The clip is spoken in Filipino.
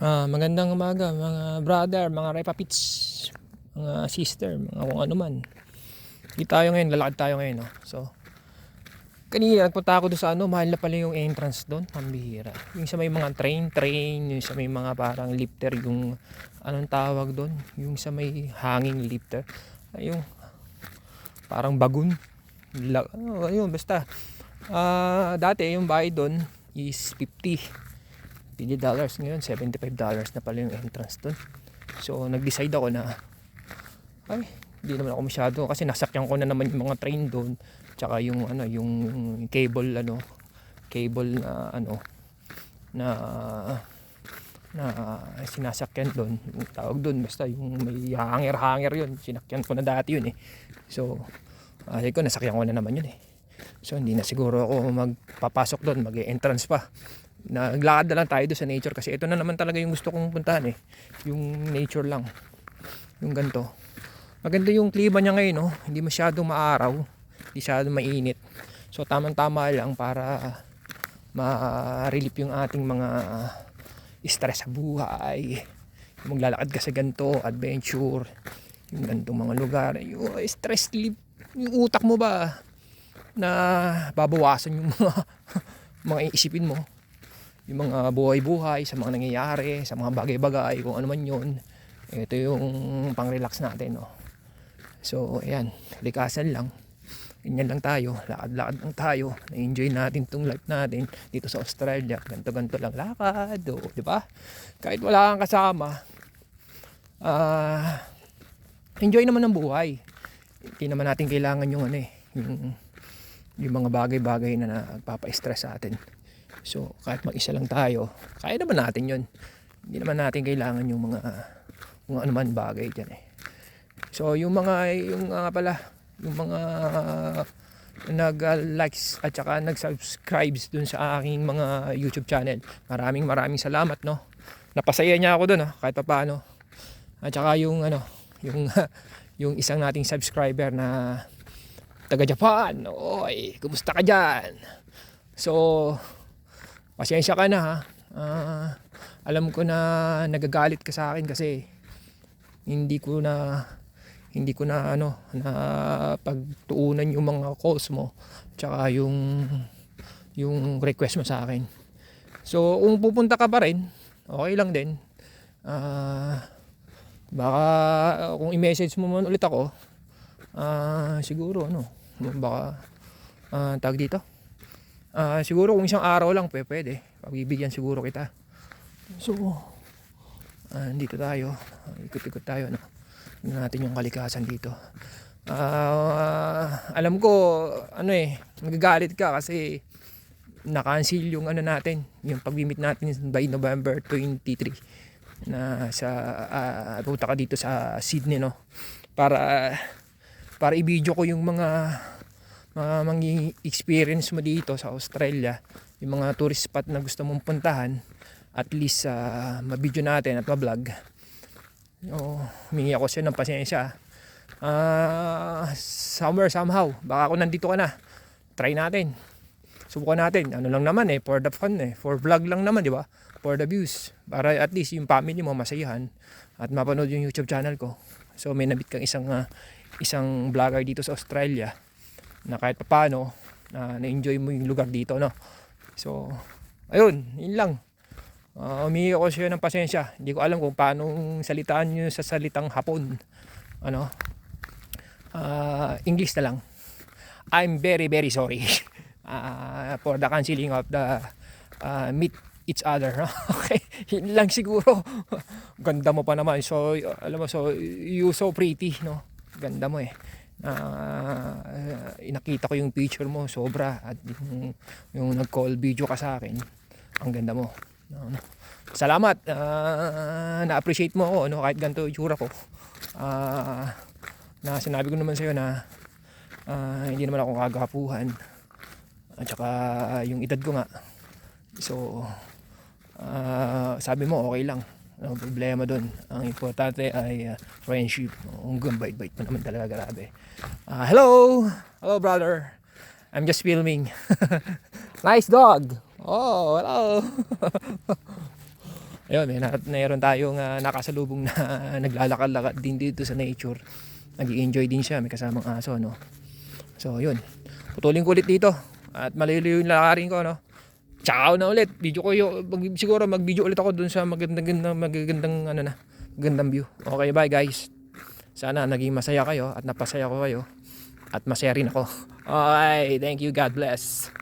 Magandang umaga mga brother, mga repapits, mga sister, mga kung ano man. Di tayo ngayon, lalakad tayo ngayon, no? So, kanina nagpunta ako doon sa mahal na pala yung entrance doon, pambihira. Yung sa may mga train, yung sa may mga parang lifter, yung anong tawag doon, yung sa may hanging lifter. Yung parang bagun. Ayun, basta. Dati yung bayad doon is $50 ngayon $75 na pala yung entrance doon. So nag-decide ako na hindi naman ako masyado kasi nasakyan ko na naman yung mga train doon, tsaka yung yung cable na na sinasakyan doon, yung tawag doon, basta yung may hanger yun, sinakyan ko na dati yun eh. So sabi ko, nasakyan ko na naman yun eh. So hindi na siguro ako magpapasok doon, mag-entrance pa. Naglakad na lang tayo doon sa nature kasi ito na naman talaga yung gusto kong puntahan eh. Yung nature lang. Yung ganito. Maganda yung klima niya ngayon, no? Hindi masyadong maaraw, hindi masyadong mainit. So tamang-tama lang para ma-relieve yung ating mga stress sa buhay. Maglalakad ka sa ganito, adventure, yung ganitong mga lugar, yung stress relief, yung utak mo ba na babawasan yung mga iisipin mo, yung mga buhay-buhay, sa mga nangyayari, sa mga bagay-bagay, kung ano man yun. Ito yung pang-relax natin, no? So ayan, likasan lang, ganyan lang tayo, lakad-lakad lang tayo, na-enjoy natin tong life natin dito sa Australia. Ganto-ganto lang lakad, di ba? Kahit wala kang kasama, enjoy naman ng buhay. Hindi naman natin kailangan yung yung mga bagay-bagay na nagpapa-stress sa atin. So kahit mag-isa lang tayo, kaya naman natin yun. Hindi naman natin kailangan yung mga kung ano man bagay dyan eh. So yung mga nag-likes at saka nag-subscribes dun sa aking mga YouTube channel, maraming salamat, no. Napasaya niya ako dun, kahit pa paano. At saka yung yung isang nating subscriber na taga Japan, oy, kumusta ka dyan? So pasensya ka na, ha. Alam ko na nagagalit ka sa akin kasi hindi ko na na pagtuunan yung mga calls mo, tsaka yung request mo sa akin. So kung pupunta ka pa rin, okay lang din. Baka kung i-message mo man ulit ako, siguro baka tag dito. Siguro kung isang araw lang pwede, pagbibigyan siguro kita. So dito tayo, ikot-ikot tayo, no? Tingnan natin yung kalikasan dito. Alam ko nagagalit ka kasi na-cancel yung natin, yung pag-meet natin by November 23 na punta ka dito sa Sydney, no? Para i-video ko yung mga experience mo dito sa Australia, yung mga tourist spot na gusto mong puntahan, at least ma-video natin at ma-vlog. Humingi ako siya ng pasensya. Somehow, baka kung nandito ka na, try natin, subukan natin. Ano lang naman for the fun, for vlog lang naman, di ba? For the views, para at least yung family mo masayahan at mapanood yung YouTube channel ko. So may nabit kang isang vlogger dito sa Australia na kahit paano na-enjoy mo yung lugar dito, no? So ayun, yun lang. Humingi ako siya ng pasensya. Hindi ko alam kung paano salitaan nyo sa salitang Hapon. English na lang. I'm very sorry for the canceling of the meet each other. Okay, yun lang siguro. Ganda mo pa naman. So alam mo, so you so pretty, no? Ganda mo nakita ko yung picture mo, sobra. At yung nag-call video ka sa akin, ang ganda mo. Salamat, na-appreciate mo ako, kahit ganito itsura ko. Na sinabi ko naman sa'yo na hindi naman ako kagapuhan, at saka yung edad ko nga. So sabi mo okay lang, no problema doon. Ang importante ay friendship. Hanggang bait-bait mo naman talaga, grabe. Hello brother, I'm just filming. Nice dog. Oh, hello. Ayun, mayroon tayong nakasalubong na naglalakad-lakad din dito sa nature. Nag-i-enjoy din siya, may kasamang aso, no. So yun, putulin ko ulit dito at maliliw yung lakarin ko, no. Ciao na ulit. Video ko siguro mag-video ulit ako dun sa magagandang ano na, magandang view. Okay, bye guys. Sana naging masaya kayo at napasaya ko kayo at masaya rin ako. Okay, thank you. God bless.